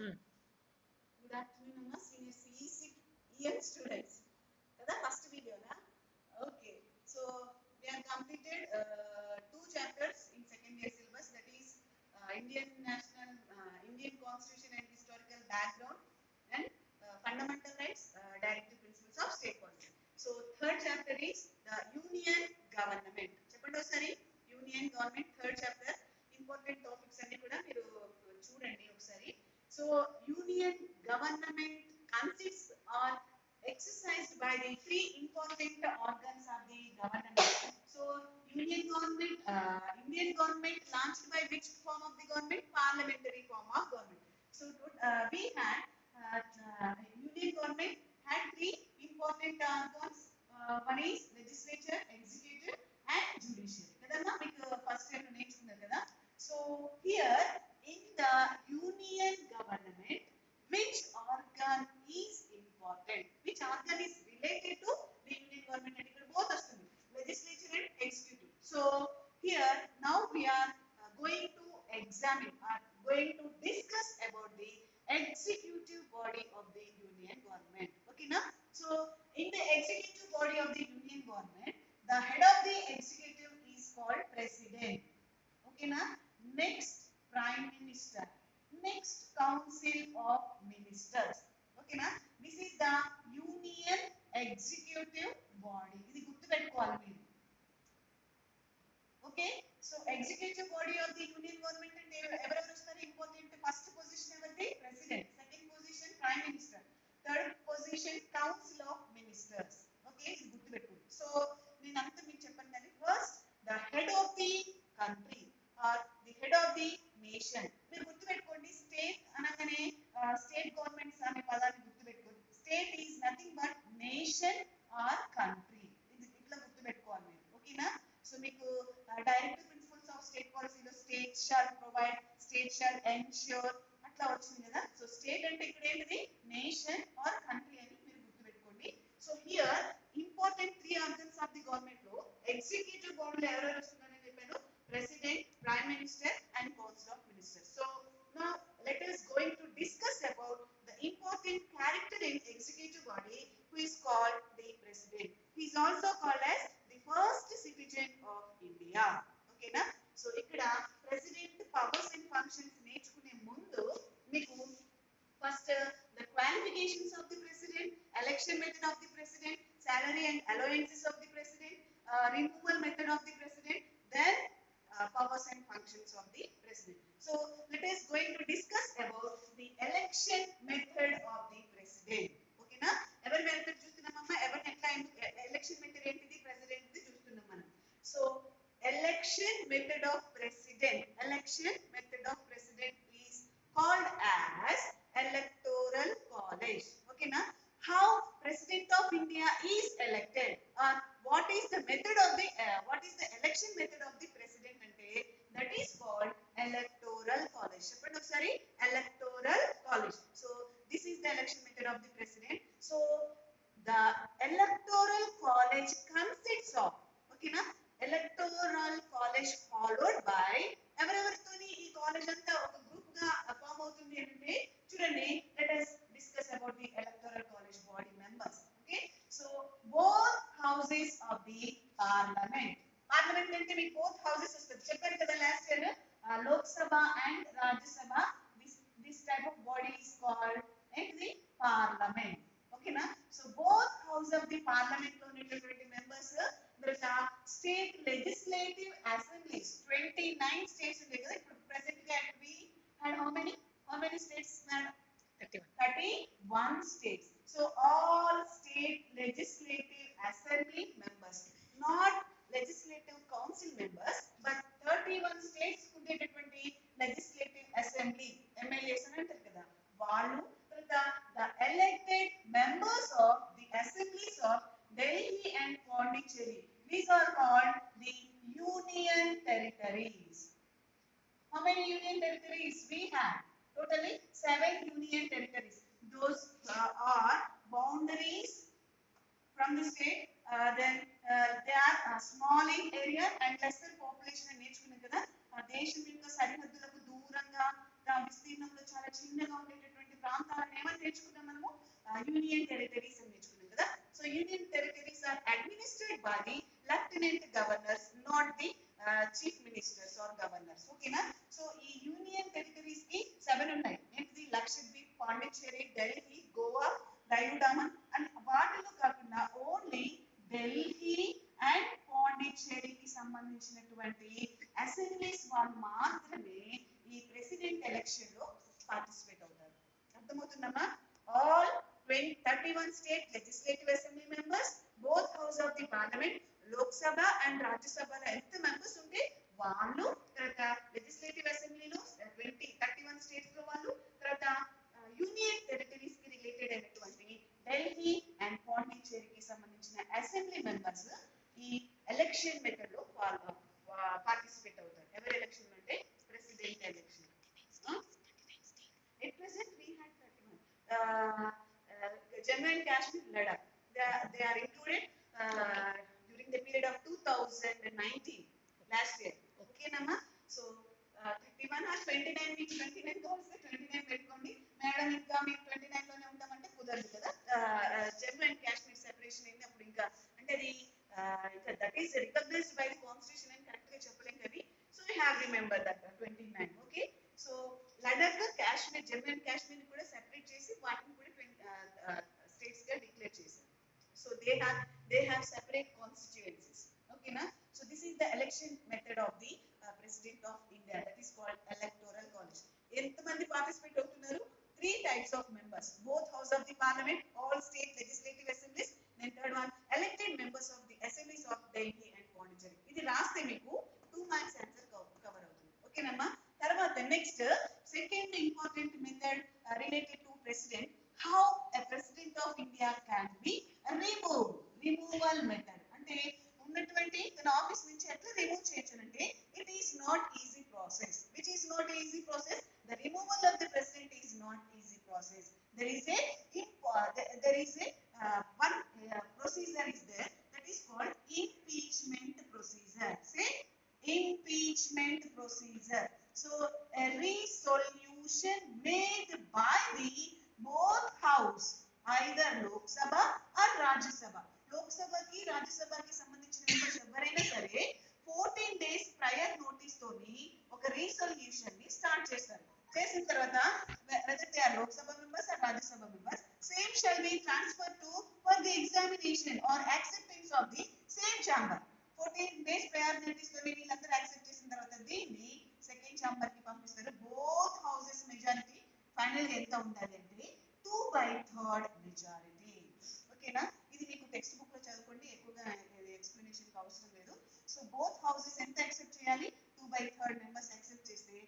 Hmm. Good afternoon, Amma. Senior CEC EM students. Kada first video na? Okay. So we have completed two chapters in second year syllabus. That is Indian Constitution and historical background, and fundamental rights, directive principles of state policy. So third chapter is the Union Government. Cheppandi okasari Union Government third chapter. Important topics అన్ని కూడా మీరు చూడండి ఒకసారి. So Union Government consists or exercised by the three important organs of the government. So Indian government launched by which form of the government? Parliamentary form of government. So we had Union government had three important organs. One is legislature, executive, and judiciary. Kadamma meeku first time నేర్చుకున్నారు కదా. So here in the Union government, which organ is important? Which organ is related to the Union government? And ikkada both vastundi, legislature and executive. So here now we are going to examine or going to discuss about the executive body of the Union government. Okay na? So in the executive body of the Union government, the head of the executive is called president. Okay na? Next, prime minister. Next, council of ministers. Okay na? This is the Union executive body. ఇది గుర్తు పెట్టుకోవాలి మీరు. Okay, so executive body of the Union government అంటే ఎవరెవరు వస్తారు? Important. First position ఎవరిది? President. Second position prime minister. Third position council of ministers. Okay, ఇది గుర్తు పెట్టుకోండి. సో నేను అంతా మీకు చెప్పాను కానీ first the head of the country or the head of the nation. మీరు గుర్తు పెట్టుకోండి, స్టేట్ అనగానే స్టేట్ గవర్నమెంట్స్ అనే పదాన్ని గుర్తు పెట్టుకోండి. State is nothing but nation or country. ఇది ఇట్లా గుర్తు పెట్టుకోవాలి మీరు. ఓకేనా? సో మీకు డైరెక్టివ్ ప్రిన్సిపల్స్ ఆఫ్ స్టేట్ పాలసీలో state shall provide, state shall ensure అట్లా వచ్చింది కదా. సో స్టేట్ అంటే ఇక్కడ ఏంటిది? నేషన్ ఆర్ కంట్రీ అని మీరు గుర్తుపెట్టుకోండి. So here important three organs of the government లో ఎగ్జిక్యూటివ్ బాడీలో ఎవరెవరు వస్తున్నారని చెప్పాను? President, prime minister and council of ministers. So now let us going to discuss about the important character in executive body who is called the president. He is also called as the first citizen of India. Okay na? So ikkada president powers and functions నేర్చుకునే ముందు మీకు first the qualifications of the president, election method of the president, salary and allowances of the president, removal method of the president, then powers and functions of the president. So let us going to discuss about the election method of the president. Okay na? Ever method చూస్తున్నామమ్మా, ever ఎట్లా election method ఏంటిది? President ది చూస్తున్నాం మనం. So election method of president, election method of president is called as electoral college. Okay na? How president of India is elected, or what is the method of the what is the election method of the president ante that is called electoral college. Cheppandi okasari, electoral college. So this is the election method of the president. So the electoral college consists of, okay na, electoral college followed by ఎవరెవరితోని ఈ college అంతా ఒక group గా form అవుతుంది అంటే చూడండి, let us discuss about the electoral college body members. Okay, so both houses of the parliament. Parliament అంటే మీకు both houses వస్తుంది. చెప్పాను కదా last year, Lok Sabha and Rajya Sabha. This type of body is called the parliament. Okay na? So both house of the parliament లో ఉన్నటువంటి members, there is a state legislative assemblies. 29 states ఉన్నాయి కదా ఇప్పుడు ప్రెసెంట్ గా. we had how many states madam? 31 states. So all state legislative assembly members, not legislative council members, but 31 states ఉండేటటువంటి legislative assembly MLAs అని అంటారు కదా, వాళ్ళు the elected members of the assemblies of Delhi and Pondicherry. These are called the union territories. How many union territories we have? Totally 7 union territories. Those are boundaries from the state. Then they are small in area and lesser population అని నేర్చుకున్నాం కదా. దేశం యొక్క సరిహద్దులకు దూరంగా విస్తీర్ణంలో చాలా చిన్నగా ఉండేటటువంటి నేర్చుకున్నాం మనము యూనియన్ టెరిటరీస్ అని నేర్చుకున్నాం కదా. So union territories are administrated by the lieutenant governors, not the chief ministers or governors. ఓకేనా. సో ఈ యూనియన్ టెరిటరీస్ కి 7 ఉన్నాయి. ఏంటిది? లక్షద్వీప్, పాండిచ్చేరి, ఢిల్లీ, గోవా, డయు డామన్. అండ్ వాటిలో కాకుండా ఓన్లీ ఢిల్లీ అండ్ పాండిచ్చేరికి సంబంధించినటువంటి అసెంబ్లీస్ వాళ్ళు మాత్రమే ఈ ప్రెసిడెంట్ ఎలక్షన్ లో పార్టిసిపేట్ అవుతారు. అర్థమవుతుందమ్మా? All 31 state legislative assembly members, both house of the parliament, Lok Sabha and రాజ్యసభలో ఎంత మెంబర్స్ ఉంటే వాళ్ళు, తర్వాత లెజిస్లేటివ్ అసెంబ్లీలో 31 స్టేట్స్ లో వాళ్ళు, తర్వాత యూనియన్ టెరిటరీస్ కి రిలేటెడ్ అయినటువంటి ఢిల్లీ అండ్ పాండిచ్చేరికి సంబంధించిన అసెంబ్లీ మెంబర్స్ ఈ ఎలక్షన్ మెథడ్ లో పార్టిసిపేట్ అవుతారు. ఎవరి ఎలక్షన్ అంటే president election. At present we had 31. Jammu and Kashmir, Ladakh, they are included during the period of 2019, last year. Okay nama. So 31 or 29, మీకు 29 కావాల్సి 29 పెట్టుకోండి మేడం. ఇంకా మీకు 29 లోనే ఉంటామంటే కుదరదు కదా. జమ్మూ అండ్ కాశ్మీర్ సెపరేషన్ అయింది అప్పుడు. ఇంకా అంటే అది ఇంకా that is recognised by the constitution అని కరెక్ట్ గా చెప్పలేం కానీ, so you have remember that 29. Okay. So Ladakh, Kashmir, Jammu and Kashmir కూడా సెపరేట్ చేసి వాటిని కూడా స్టేట్స్ గా డిక్లేర్ చేశారు. సో they have separate constituencies. Okay na. So this is the election method of the president of India, that is called electoral college. ఎంత మంది participate అవుతున్నారు? 3 types of members, both house of the parliament, all state legislative assemblies, then third one elected members of the assemblies of Delhi and Pondicherry. ఇది రాస్తే మీకు 2 marks answer cover అవుతుంది. ఓకేనమ్మా. తర్వాత next second important method related to president, how a president of India can be removed. Removal method అంటే ఉన్నటువంటి తన office నుంచి ఎట్లా రిమూవ్ చేయొచ్చునంటే, it is not easy process. Which is not easy process? The removal of the president is not easy process. There is a one procedure is there, that is called impeachment procedure. Say impeachment procedure. So a resolution made by the both house, either Lok Sabha or Rajya Sabha. Lok Sabha ki Rajya Sabha ki సంబంధించిన members ఎవరైనా సరే 14 days prior notice తోని ఒక resolution ని start చేస్తారు. చేసిన తర్వాత whether they are Lok Sabha members or Rajya Sabha members, same shall be transferred to for the examination or acceptance of the same chamber. 14 days prior notice తోని వీళ్ళందరూ accept చేసిన తర్వాత దీన్ని సెకండ్ ఛాంబర్ కి పంపిస్తారు. బోత్ హౌసెస్ మెజారిటీ ఫైనల్ ఎంత ఉండాలి అంటే 2/3 మెజారిటీ. ఓకేనా. ఇది మీకు టెక్స్ట్ బుక్ లో చదువుకోండి, ఎక్కువగా ఎక్స్ప్లెనేషన్ అవసరం లేదు. సో బోత్ హౌసెస్ ఎంత యాక్సెప్ట్ చేయాలి? 2/3 మెంబర్స్ యాక్సెప్ట్ చేస్తే